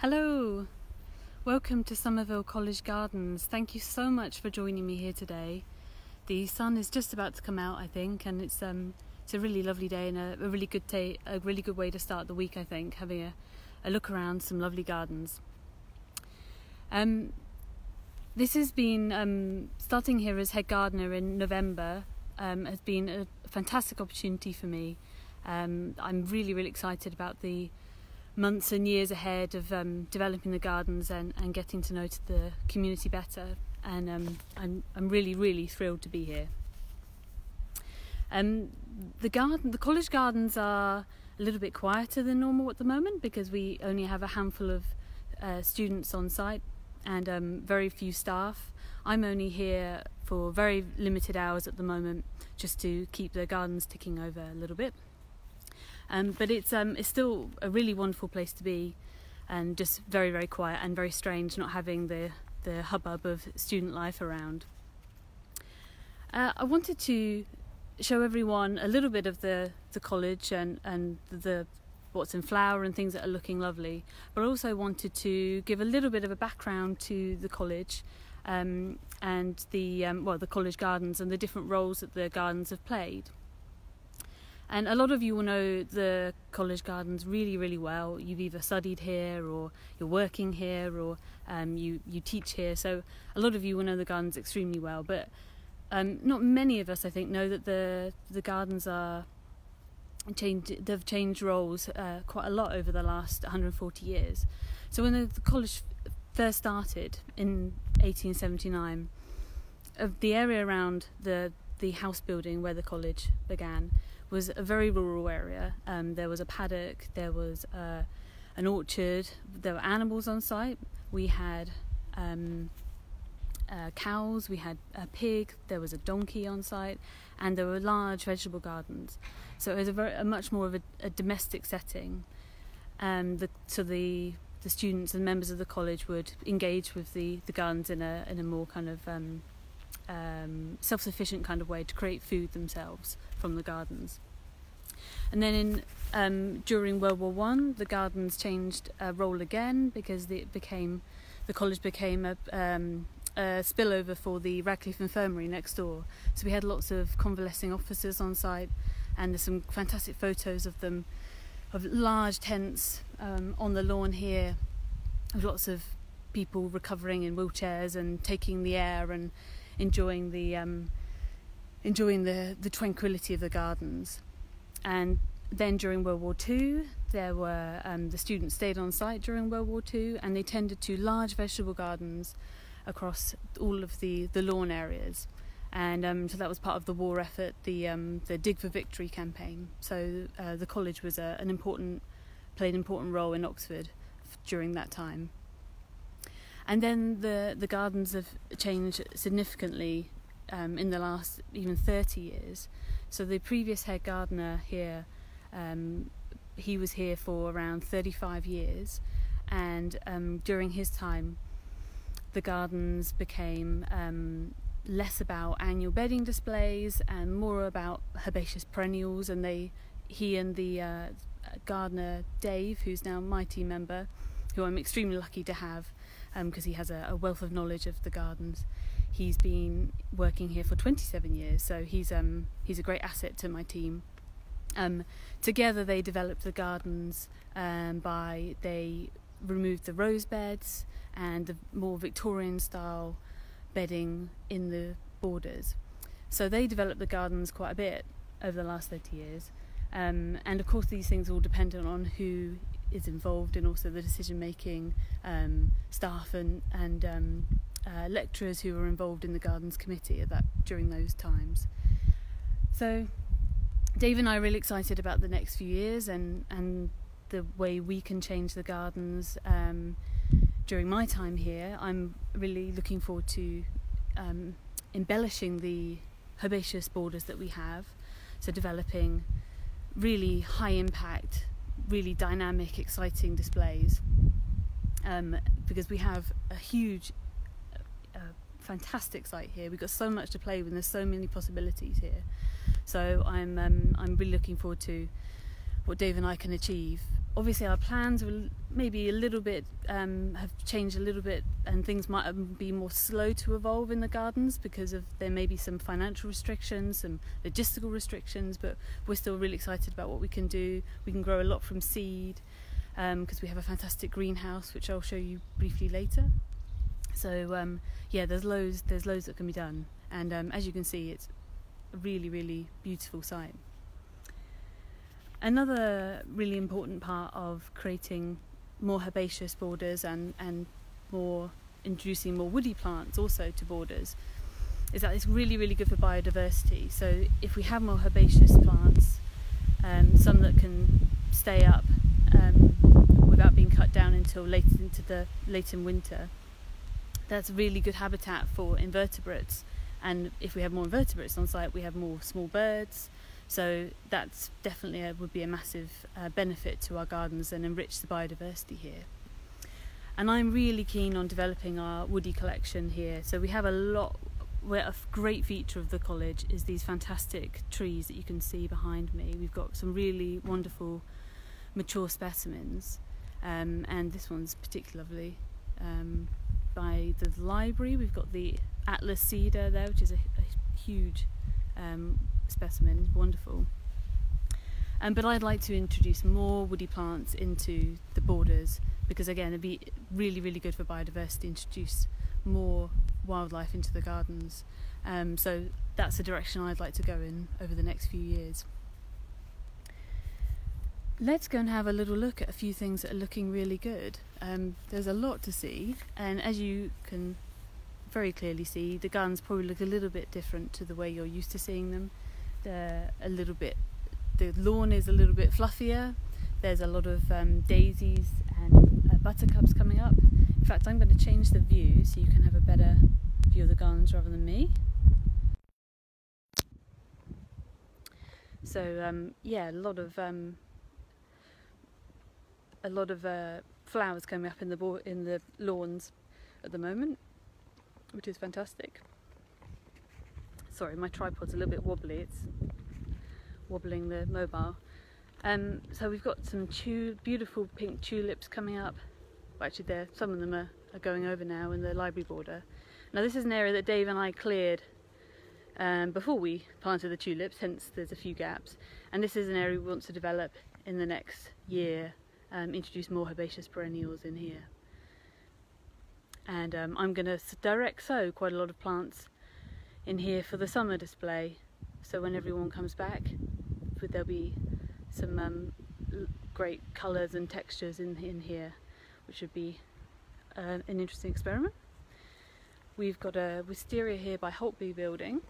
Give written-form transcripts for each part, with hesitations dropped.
Hello, welcome to Somerville Gardens. Thank you so much for joining me here today. The sun is just about to come out, I think, and it's a really lovely day and a really good way to start the week, I think, having a look around some lovely gardens. This has been starting here as head gardener in November has been a fantastic opportunity for me. I'm really excited about the months and years ahead of developing the gardens and getting to know the community better, and I'm really thrilled to be here. The college gardens are a little bit quieter than normal at the moment because we only have a handful of students on site and very few staff. I'm only here for very limited hours at the moment just to keep the gardens ticking over a little bit. But it's still a really wonderful place to be, and just very quiet and very strange not having the hubbub of student life around. I wanted to show everyone a little bit of the college and the what's in flower and things that are looking lovely, but also wanted to give a little bit of a background to the college and the college gardens and the different roles that the gardens have played. And a lot of you will know the college gardens really well. You've either studied here or you're working here or you teach here. So a lot of you will know the gardens extremely well. But not many of us, I think, know that the gardens they've changed roles quite a lot over the last 140 years. So when the college first started in 1879, the area around the house building where the college began was a very rural area. There was a paddock, there was an orchard, there were animals on site. We had cows, we had a pig, there was a donkey on site, and there were large vegetable gardens. So it was a much more of a domestic setting. So the students and members of the college would engage with the gardens in a more kind of self-sufficient kind of way to create food themselves from the gardens. And then during World War I, the gardens changed role again because the college became a spillover for the Radcliffe Infirmary next door. So we had lots of convalescing officers on site, and there's some fantastic photos of them, of large tents on the lawn here, of lots of people recovering in wheelchairs and taking the air and enjoying the tranquility of the gardens. And then during World War II, there were the students stayed on site during World War II, and they tended to large vegetable gardens across all of the lawn areas. And so that was part of the war effort, the Dig for Victory campaign. So the college was played an important role in Oxford during that time. And then the gardens have changed significantly in the last even 30 years. So the previous head gardener here, he was here for around 35 years, and during his time the gardens became less about annual bedding displays and more about herbaceous perennials. And he and the gardener Dave, who's now my team member, who I'm extremely lucky to have because he has a wealth of knowledge of the gardens. He's been working here for 27 years, so he's a great asset to my team. Together they developed the gardens they removed the rose beds and the more Victorian style bedding in the borders. So they developed the gardens quite a bit over the last 30 years. And of course these things are all dependent on who is involved and also the decision making, staff and lecturers who were involved in the Gardens Committee during those times. So Dave and I are really excited about the next few years and the way we can change the gardens during my time here. I'm really looking forward to embellishing the herbaceous borders that we have, so developing really high impact, really dynamic, exciting displays, because we have a huge fantastic site here. We've got so much to play with, and there's so many possibilities here. So I'm really looking forward to what Dave and I can achieve. Obviously our plans maybe a little bit have changed a little bit, and things might be more slow to evolve in the gardens because of there may be some financial restrictions, some logistical restrictions, but we're still really excited about what we can do. We can grow a lot from seed because we have a fantastic greenhouse, which I'll show you briefly later. So yeah, there's loads that can be done, and as you can see, it's a really, really beautiful site. Another really important part of creating more herbaceous borders and introducing more woody plants also to borders is that it's really, really good for biodiversity. So if we have more herbaceous plants, some that can stay up without being cut down until late in winter, that's really good habitat for invertebrates. And if we have more invertebrates on site, we have more small birds. So that's definitely would be a massive benefit to our gardens and enrich the biodiversity here. And I'm really keen on developing our woody collection here. So we have a great feature of the college is these fantastic trees that you can see behind me. We've got some really wonderful mature specimens, and this one's particularly lovely. By the library, we've got the Atlas cedar there, which is a huge specimen, wonderful. But I'd like to introduce more woody plants into the borders because again it'd be really, really good for biodiversity, introduce more wildlife into the gardens. So that's the direction I'd like to go in over the next few years. Let's go and have a little look at a few things that are looking really good. There's a lot to see, and as you can very clearly see, the gardens probably look a little bit different to the way you're used to seeing them. The lawn is a little bit fluffier. There's a lot of daisies and buttercups coming up. In fact, I'm going to change the view so you can have a better view of the gardens rather than me. So yeah, a lot of flowers coming up in the lawns at the moment, which is fantastic. Sorry, my tripod's a little bit wobbly, it's wobbling the mobile. So we've got some beautiful pink tulips coming up. Well, actually some of them are going over now in the library border. Now this is an area that Dave and I cleared before we planted the tulips, hence there's a few gaps. And this is an area we want to develop in the next year, introduce more herbaceous perennials in here. And I'm going to direct sow quite a lot of plants in here for the summer display, so when everyone comes back there'll be some great colours and textures in here, which would be an interesting experiment. We've got a Wisteria here by Holtby Building,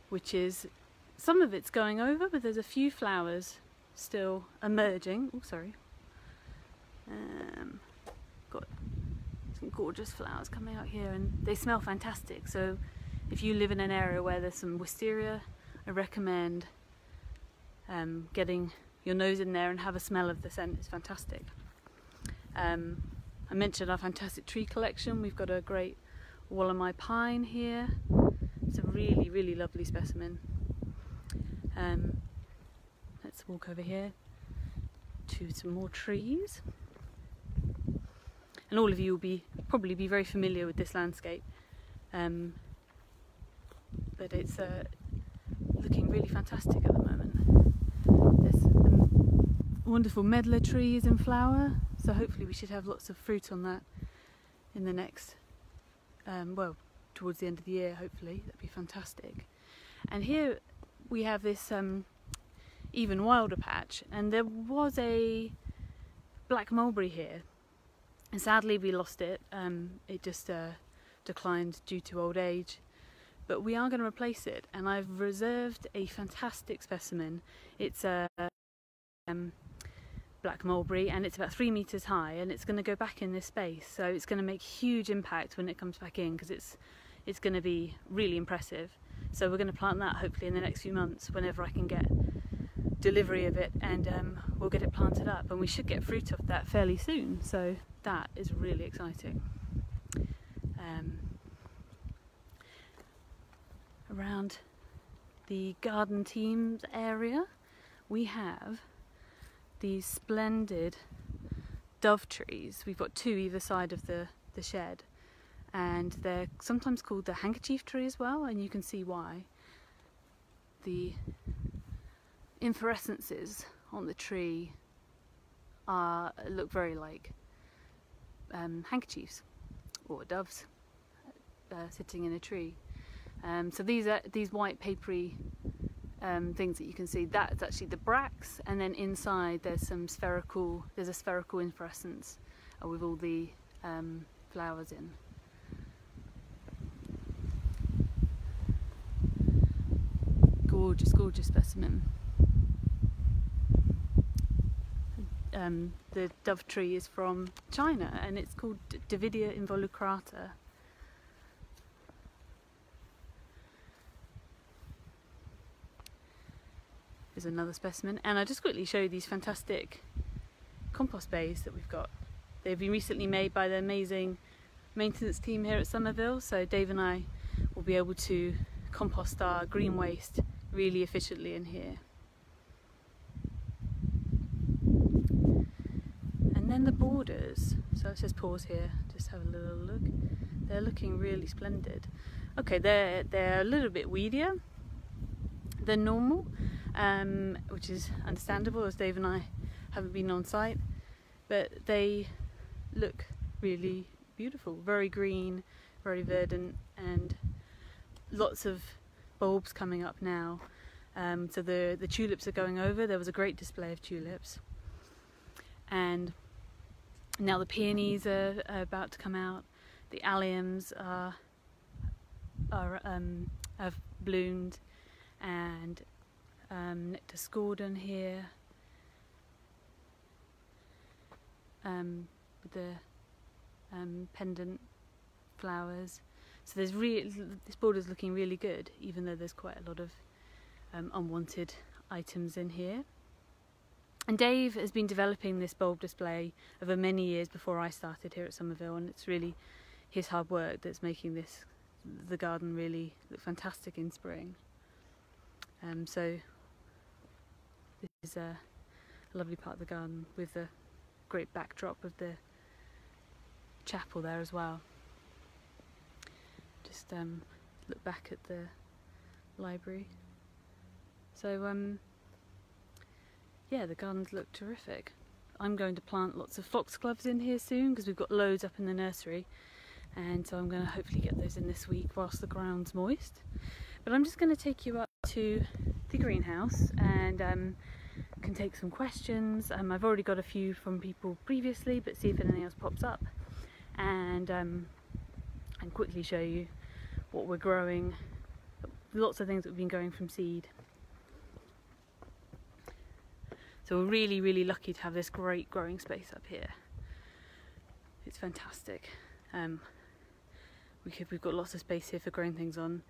which is, some of it's going over, but there's a few flowers still emerging. Oh, sorry. Got some gorgeous flowers coming out here, and they smell fantastic. So if you live in an area where there's some wisteria, I recommend getting your nose in there and have a smell of the scent. It's fantastic. I mentioned our fantastic tree collection. We've got a great Wallamai pine here. It's a really, really lovely specimen. Let's walk over here to some more trees. And all of you will probably be very familiar with this landscape, but it's looking really fantastic at the moment. There's wonderful medlar trees in flower, so hopefully we should have lots of fruit on that in the next, well, towards the end of the year, hopefully. That'd be fantastic. And here we have this even wilder patch, and there was a black mulberry here. And sadly we lost it, it just declined due to old age, but we are going to replace it, and I've reserved a fantastic specimen. It's a black mulberry, and it's about 3 meters high, and it's going to go back in this space, so it's going to make huge impact when it comes back in, because it's going to be really impressive. So we're going to plant that hopefully in the next few months whenever I can get delivery of it, and we'll get it planted up, and we should get fruit off that fairly soon, so that is really exciting. Around the garden teams area we have these splendid dove trees. We've got two either side of the shed, and they're sometimes called the handkerchief tree as well, and you can see why. The inflorescences on the tree look very like handkerchiefs or doves sitting in a tree. So these white papery things that you can see, that's actually the bracts, and then inside there's a spherical inflorescence with all the flowers in. Gorgeous, gorgeous specimen. The dove tree is from China, and it's called Davidia involucrata. Here's another specimen, and I'll just quickly show you these fantastic compost bays that we've got. They've been recently made by the amazing maintenance team here at Somerville, so Dave and I will be able to compost our green waste really efficiently in here. And then the borders, so let's just pause here, just have a little look. They're looking really splendid. Okay, they're a little bit weedier than normal, which is understandable as Dave and I haven't been on site, but they look really beautiful, very green, very verdant, and lots of bulbs coming up now. So the tulips are going over. There was a great display of tulips, and now the peonies are about to come out. The alliums have bloomed, and nectar scordon here with the pendant flowers. So this border's looking really good, even though there's quite a lot of unwanted items in here. And Dave has been developing this bulb display over many years before I started here at Somerville, and it's really his hard work that's making the garden really look fantastic in spring. So this is a lovely part of the garden with the great backdrop of the chapel there as well. Just look back at the library. So yeah, the gardens look terrific. I'm going to plant lots of foxgloves in here soon because we've got loads up in the nursery, and so I'm going to hopefully get those in this week whilst the ground's moist. But I'm just going to take you up to the greenhouse and can take some questions. I've already got a few from people previously, but see if anything else pops up, and quickly show you what we're growing. Lots of things that we've been growing from seed. So we're really, really lucky to have this great growing space up here. It's fantastic. We've got lots of space here for growing things on.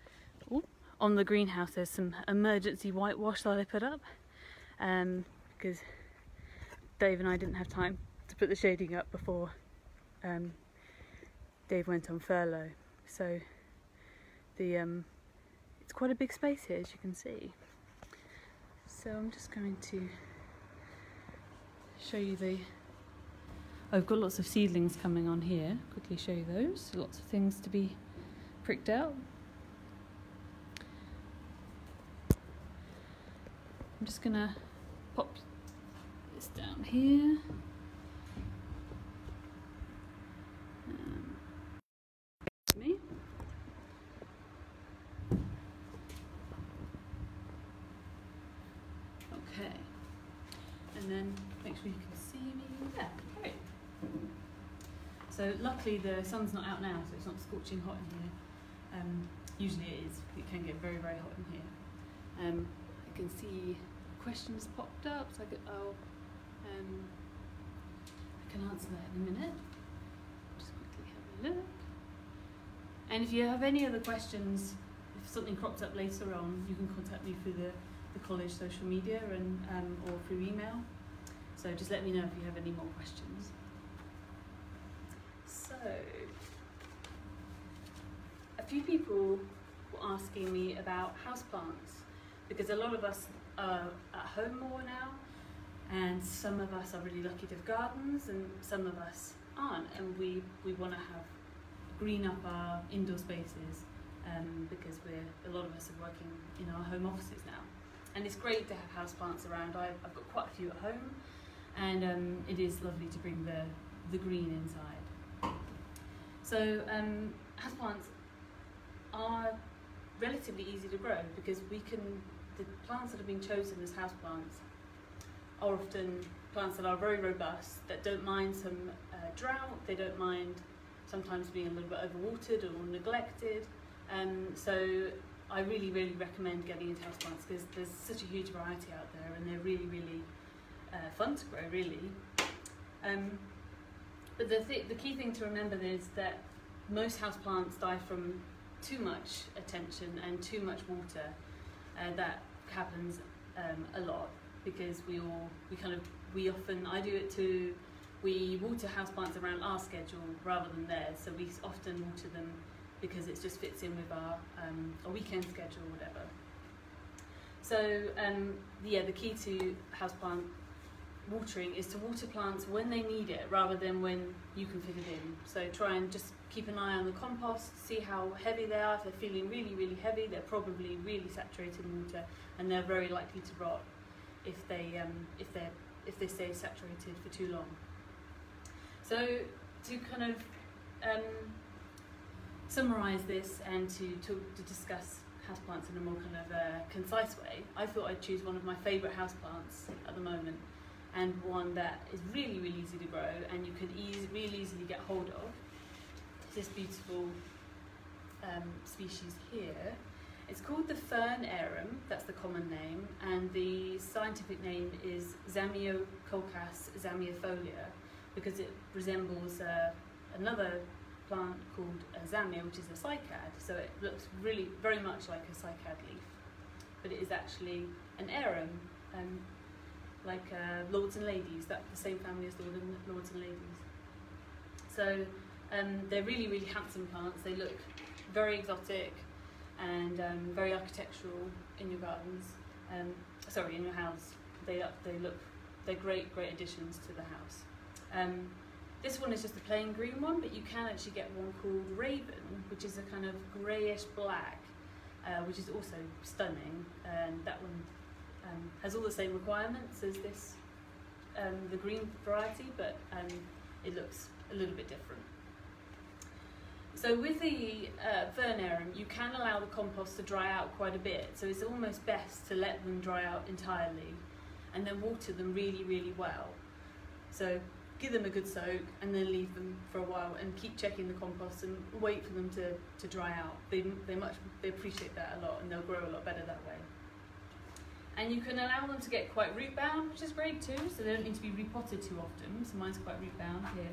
Ooh, on the greenhouse there's some emergency whitewash that I put up because Dave and I didn't have time to put the shading up before Dave went on furlough. So it's quite a big space here, as you can see. So I'm just going to show you I've got lots of seedlings coming on here. Quickly show you those. Lots of things to be pricked out. I'm just gonna pop this down here. Me. Okay. And then make sure you can see me. Yeah, great. So luckily the sun's not out now, so it's not scorching hot in here. Usually it is. It can get very, very hot in here. I can see questions popped up, so I can answer that in a minute. Just quickly have a look. And if you have any other questions, if something crops up later on, you can contact me through the college social media and or through email. So just let me know if you have any more questions. So, a few people were asking me about houseplants, because a lot of us are at home more now, And some of us are really lucky to have gardens, and some of us aren't, and we want to have green up our indoor spaces, because a lot of us are working in our home offices now. And it's great to have houseplants around. I've got quite a few at home, and it is lovely to bring the green inside. So houseplants are relatively easy to grow, because the plants that have been chosen as houseplants are often plants that are very robust, that don't mind some drought, they don't mind sometimes being a little bit overwatered or neglected. So I really, really recommend getting into houseplants, because there's such a huge variety out there, and they're really, really fun to grow, really. But the key thing to remember is that most houseplants die from too much attention and too much water. That happens a lot, because I do it too. We water houseplants around our schedule rather than theirs, so we often water them because it just fits in with our weekend schedule or whatever. So the key to houseplant watering is to water plants when they need it rather than when you can fit it in. So try and just keep an eye on the compost, see how heavy they are. If they're feeling really, really heavy, they're probably really saturated in water, and they're very likely to rot if they stay saturated for too long. So to kind of summarise this and to discuss houseplants in a more kind of concise way, I thought I'd choose one of my favourite houseplants at the moment, and one that is really, really easy to grow and you can really easily get hold of. It's this beautiful species here. It's called the Fern Arum, that's the common name, and the scientific name is Zamioculcas zamiofolia, because it resembles another plant called zamia, which is a cycad. So it looks really very much like a cycad leaf, but it is actually an arum, like lords and ladies. That's the same family as lords and ladies. So they're really, really handsome plants. They look very exotic and very architectural in your gardens. In your house. They're great additions to the house. This one is just a plain green one, but you can actually get one called Raven, which is a kind of greyish black, which is also stunning. And that one has all the same requirements as this, the green variety, but it looks a little bit different. So with the Fern Arum, you can allow the compost to dry out quite a bit, so it's almost best to let them dry out entirely and then water them really, really well. So give them a good soak and then leave them for a while and keep checking the compost and wait for them to dry out. They appreciate that a lot, and they'll grow a lot better that way. And you can allow them to get quite root bound, which is great too, so they don't need to be repotted too often. So mine's quite root bound here.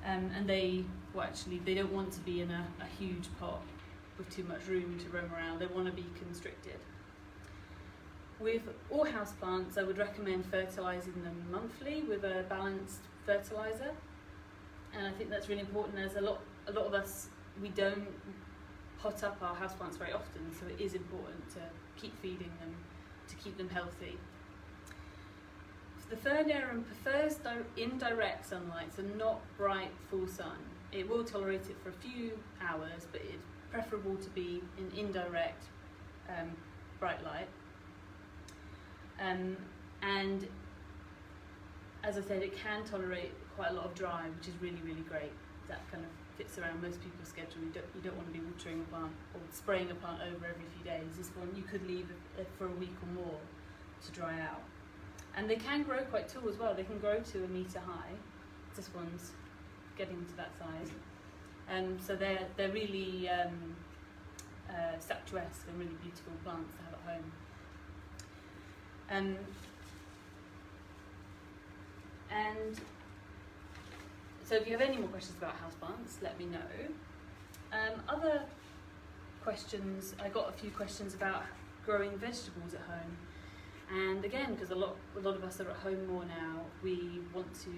And they don't want to be in a huge pot with too much room to roam around. They want to be constricted. With all houseplants, I would recommend fertilising them monthly with a balanced fertilizer, and I think that's really important, as a lot of us, we don't pot up our houseplants very often, so it is important to keep feeding them to keep them healthy. The Fern Arum prefers indirect sunlight, so not bright full sun. It will tolerate it for a few hours, but it's preferable to be in indirect bright light. And as I said, it can tolerate quite a lot of dry, which is really, really great. That kind of fits around most people's schedule. You don't want to be watering a plant or spraying a plant over every few days. This one you could leave it for a week or more to dry out. And they can grow quite tall as well. They can grow to 1 metre high. This one's getting to that size. So they're really statuesque and really beautiful plants to have at home. And so if you have any more questions about houseplants, let me know. Other questions, I got a few questions about growing vegetables at home. And again, because a lot of us are at home more now, we want to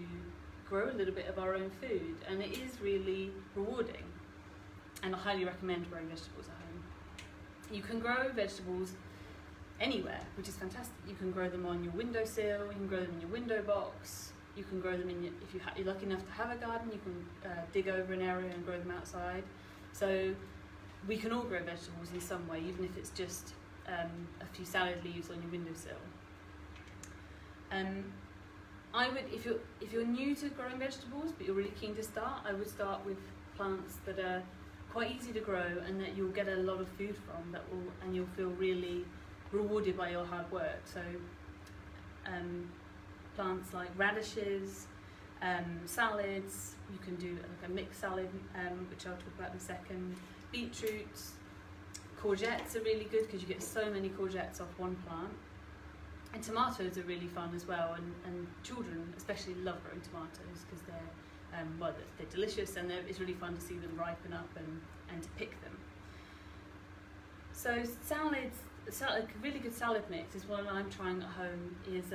grow a little bit of our own food, and it is really rewarding. And I highly recommend growing vegetables at home. You can grow vegetables anywhere, which is fantastic. You can grow them on your windowsill, you can grow them in your window box, you can grow them in your, if you're lucky enough to have a garden, you can dig over an area and grow them outside. So we can all grow vegetables in some way, even if it's just a few salad leaves on your windowsill. I would, if you're new to growing vegetables but you're really keen to start, I would start with plants that are quite easy to grow and that you'll get a lot of food from, and you'll feel really rewarded by your hard work. So plants like radishes, salads, you can do like a mixed salad, which I'll talk about in a second. Beetroots, courgettes are really good because you get so many courgettes off one plant. And tomatoes are really fun as well, and children especially love growing tomatoes because they're delicious, and it's really fun to see them ripen up and to pick them. So salads, a really good salad mix is one I'm trying at home, is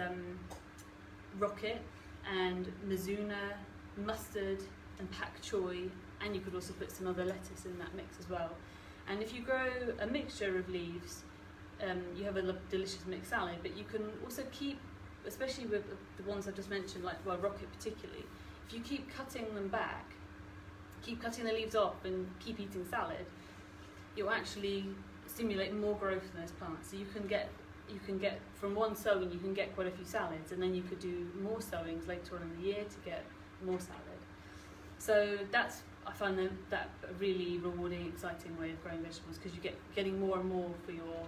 rocket and mizuna, mustard and pak choy, and you could also put some other lettuce in that mix as well. And if you grow a mixture of leaves, you have a delicious mixed salad, but you can also keep, especially with the ones I've just mentioned, like rocket particularly, if you keep cutting them back, keep cutting the leaves off and keep eating salad, you'll actually stimulate more growth in those plants. So you can get from one sowing, you can get quite a few salads, and then you could do more sowings later on in the year to get more salad. So I find that a really rewarding, exciting way of growing vegetables, because you're getting more and more for your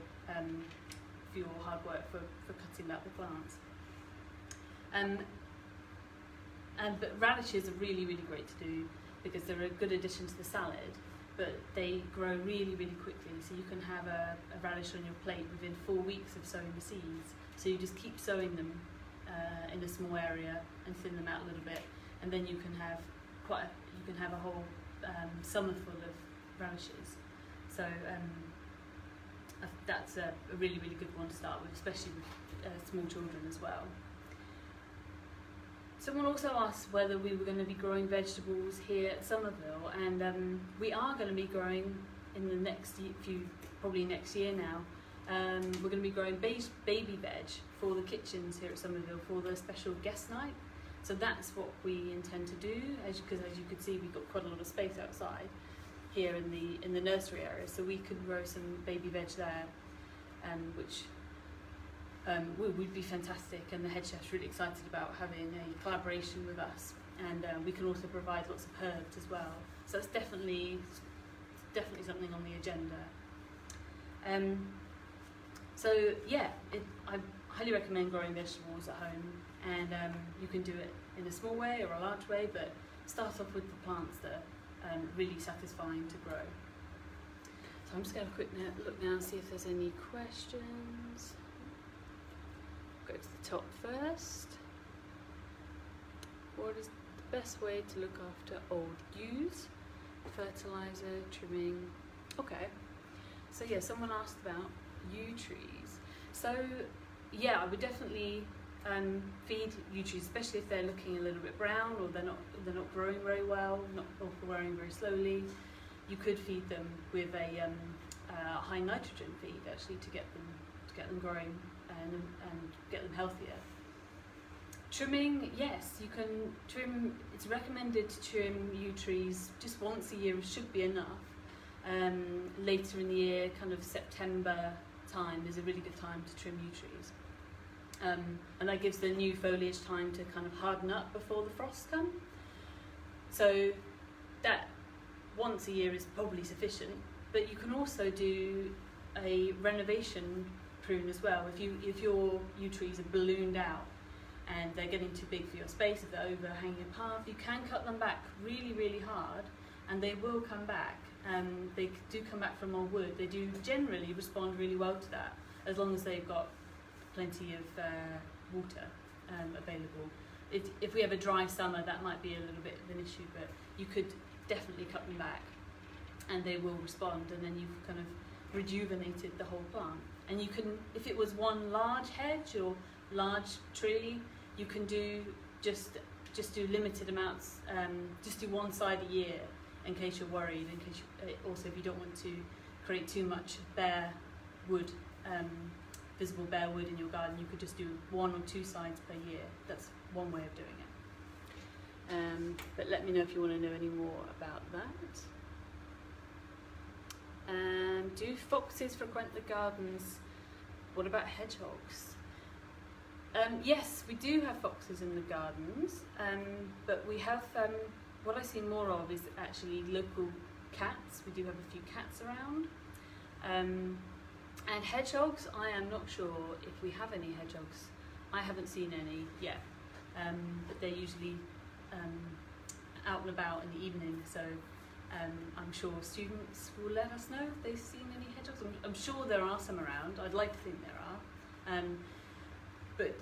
hard work for cutting back the plants. But radishes are really, really great to do because they're a good addition to the salad, but they grow really, really quickly. So you can have a radish on your plate within 4 weeks of sowing the seeds. So you just keep sowing them in a small area and thin them out a little bit, and then you can have a whole summer full of radishes. So that's a really, really good one to start with, especially with small children as well. Someone also asked whether we were going to be growing vegetables here at Somerville, and we are going to be growing in the next probably next year now. We're going to be growing baby veg for the kitchens here at Somerville for the special guest night. So that's what we intend to do, because as you could see, we've got quite a lot of space outside here in the nursery area, so we could grow some baby veg there, which would be fantastic, and the head chef's really excited about having a collaboration with us, and we can also provide lots of herbs as well. So it's definitely something on the agenda. So yeah, I highly recommend growing vegetables at home, and you can do it in a small way or a large way, but start off with the plants that are really satisfying to grow. So I'm just going to have a quick look now and see if there's any questions. Go to the top first. What is the best way to look after old yews? Fertilizer, trimming. Okay. So yeah, someone asked about yew trees. So yeah, I would definitely feed yew trees, especially if they're looking a little bit brown or they're not growing very well, or growing very slowly. You could feed them with a high nitrogen feed actually to get them growing and get them healthier. Trimming, yes, you can trim. It's recommended to trim yew trees just once a year, should be enough. Later in the year, kind of September time, is a really good time to trim yew trees. And that gives the new foliage time to kind of harden up before the frosts come. So that once a year is probably sufficient, but you can also do a renovation prune as well. If your yew trees are ballooned out and they're getting too big for your space, if they're overhanging a path, you can cut them back really, really hard, and they will come back. They do come back from old wood. They do generally respond really well to that, as long as they've got plenty of water available. If we have a dry summer, that might be a little bit of an issue, but you could definitely cut them back and they will respond, and then you've kind of rejuvenated the whole plant. And you can, if it was one large hedge or large tree, you can do just do limited amounts, just do one side a year in case you're worried, in case also if you don't want to create too much bare wood visible bare wood in your garden, you could just do 1 or 2 sides per year. That's one way of doing it. But let me know if you want to know any more about that. Do foxes frequent the gardens? What about hedgehogs? Yes, we do have foxes in the gardens, but we have, what I see more of is actually local cats. We do have a few cats around. And hedgehogs, I am not sure if we have any hedgehogs. I haven't seen any yet, but they're usually out and about in the evening, so I'm sure students will let us know if they've seen any hedgehogs. I'm sure there are some around. I'd like to think there are, but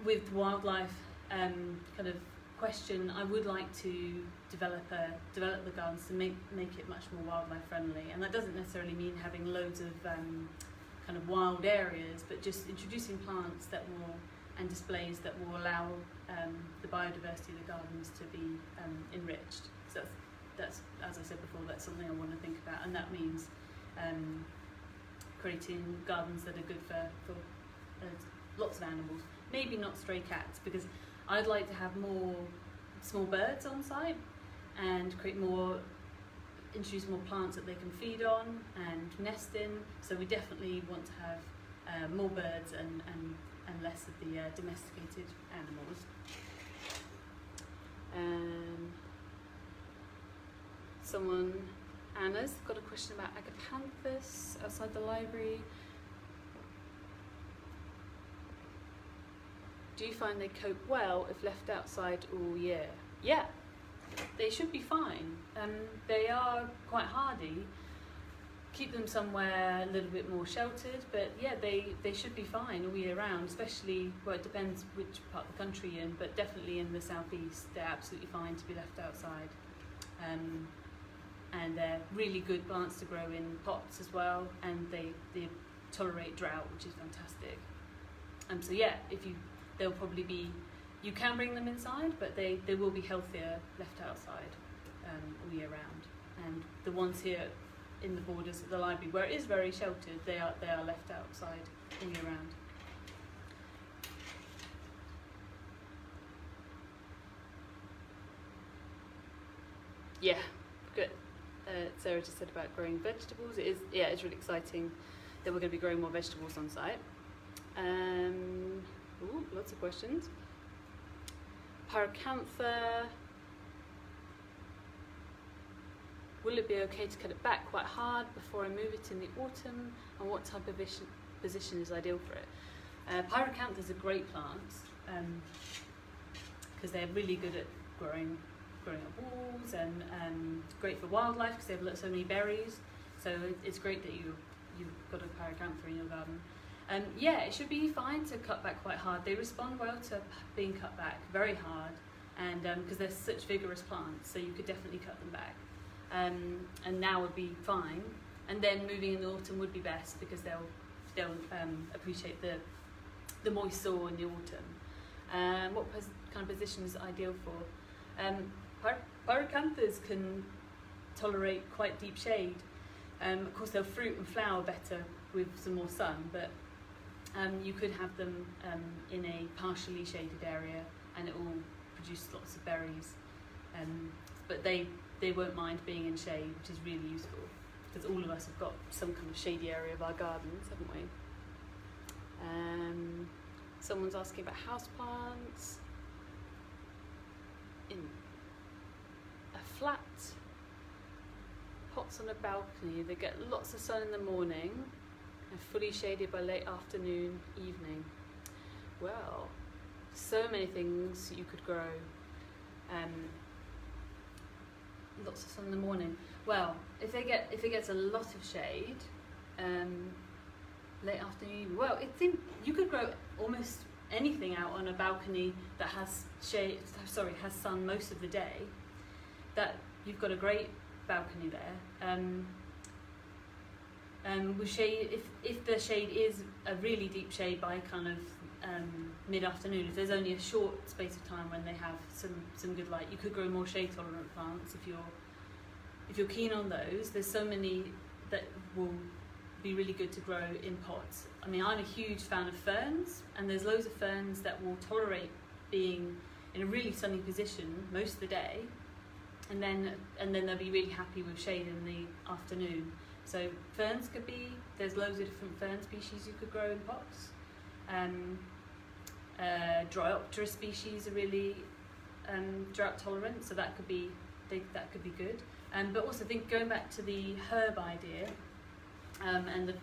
with wildlife kind of question, I would like to develop the gardens to make it much more wildlife friendly, and that doesn't necessarily mean having loads of kind of wild areas, but just introducing plants that will, and displays that will allow the biodiversity of the gardens to be enriched. So that's, as I said before, that's something I want to think about, and that means creating gardens that are good for lots of animals. Maybe not stray cats, because I'd like to have more small birds on site and introduce more plants that they can feed on and nest in. So we definitely want to have more birds and less of the domesticated animals. Anna's got a question about agapanthus outside the library. Do you find they cope well if left outside all year? Yeah, they should be fine. They are quite hardy. Keep them somewhere a little bit more sheltered, but yeah, they should be fine all year round, especially, well, it depends which part of the country you're in, but definitely in the southeast, they're absolutely fine to be left outside. And they're really good plants to grow in pots as well, and they tolerate drought, which is fantastic. So yeah, they'll probably be, you can bring them inside, but they will be healthier left outside all year round. And the ones here in the borders of the library, where it is very sheltered, they are left outside all year round. Yeah, good. Sarah just said about growing vegetables. It's really exciting that we're going to be growing more vegetables on site. Ooh, lots of questions. Pyracantha. Will it be okay to cut it back quite hard before I move it in the autumn? And what type of position is ideal for it? Pyracanthas are great plants because they're really good at growing up walls, and great for wildlife because they have so many berries. So it's great that you've got a pyracantha in your garden. Yeah, it should be fine to cut back quite hard. They respond well to being cut back very hard, and because they're such vigorous plants, so you could definitely cut them back. And now would be fine, and then moving in the autumn would be best because they'll appreciate the moist soil in the autumn. What kind of position is ideal for? Pyracanthas can tolerate quite deep shade. Of course, they'll fruit and flower better with some more sun, but you could have them in a partially shaded area, and it will produce lots of berries. But they won't mind being in shade, which is really useful, because all of us have got some kind of shady area of our gardens, haven't we? Someone's asking about houseplants. In a flat, pots on a balcony, they get lots of sun in the morning and fully shaded by late afternoon, evening. Well, so many things you could grow. Lots of sun in the morning. Well, if it gets a lot of shade, late afternoon. Well, you could grow almost anything out on a balcony that has has sun most of the day. That you've got a great balcony there. With shade, if the shade is a really deep shade by kind of mid-afternoon, if there's only a short space of time when they have some good light, you could grow more shade-tolerant plants if you're keen on those. There's so many that will be really good to grow in pots. I mean, I'm a huge fan of ferns, and there's loads of ferns that will tolerate being in a really sunny position most of the day, and then they'll be really happy with shade in the afternoon. So ferns could be, there's loads of different fern species you could grow in pots. Dryoptera species are really drought tolerant, so that could be good. But also, I think going back to the herb idea and the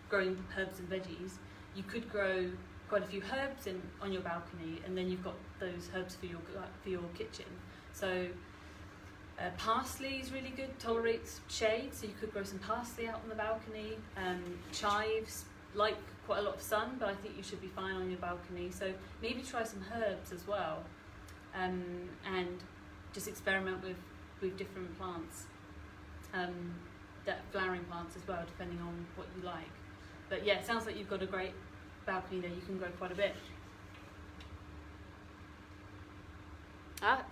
growing herbs and veggies, you could grow quite a few herbs on your balcony, and then you've got those herbs for your kitchen. So parsley is really good, tolerates shade, so you could grow some parsley out on the balcony. Chives like quite a lot of sun, but I think you should be fine on your balcony. So maybe try some herbs as well, and just experiment with different plants, that flowering plants as well, depending on what you like. But yeah, it sounds like you've got a great balcony there. You can grow quite a bit.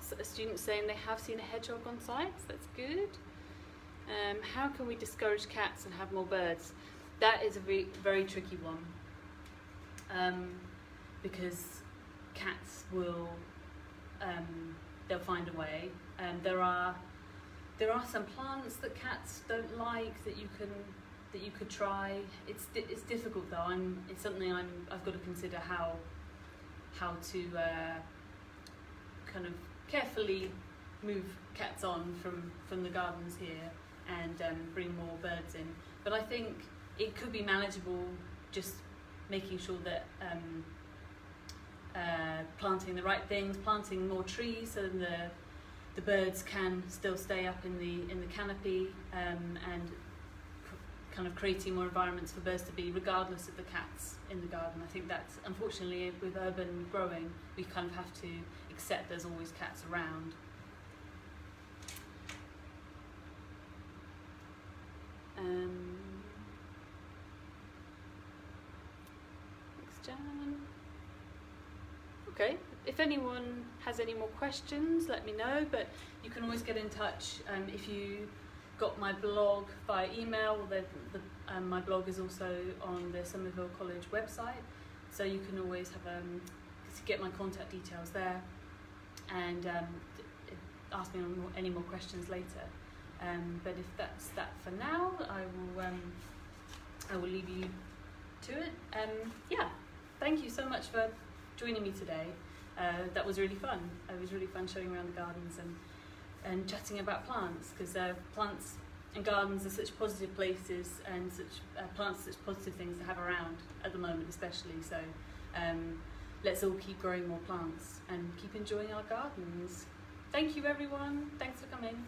So a student saying they have seen a hedgehog on site, so that's good. How can we discourage cats and have more birds? That is a very tricky one, because cats will, they'll find a way. There are some plants that cats don't like that you could try. It's difficult though. It's something I've got to consider how to kind of carefully move cats on from the gardens here and bring more birds in. But I think it could be manageable, just making sure that planting the right things, planting more trees so the birds can still stay up in the canopy, and kind of creating more environments for birds to be, regardless of the cats in the garden. I think that's, unfortunately, with urban growing, we kind of have to accept there's always cats around. Thanks, Jan. Okay, if anyone has any more questions, let me know, but you can always get in touch if you got my blog via email. My blog is also on the Somerville College website, so you can always have get my contact details there, and ask me any more questions later. But if that's that for now, I will leave you to it. Yeah, thank you so much for joining me today. That was really fun. It was really fun showing around the gardens and chatting about plants, because plants and gardens are such positive places, and plants are such positive things to have around at the moment, especially. So let's all keep growing more plants and keep enjoying our gardens. Thank you, everyone. Thanks for coming.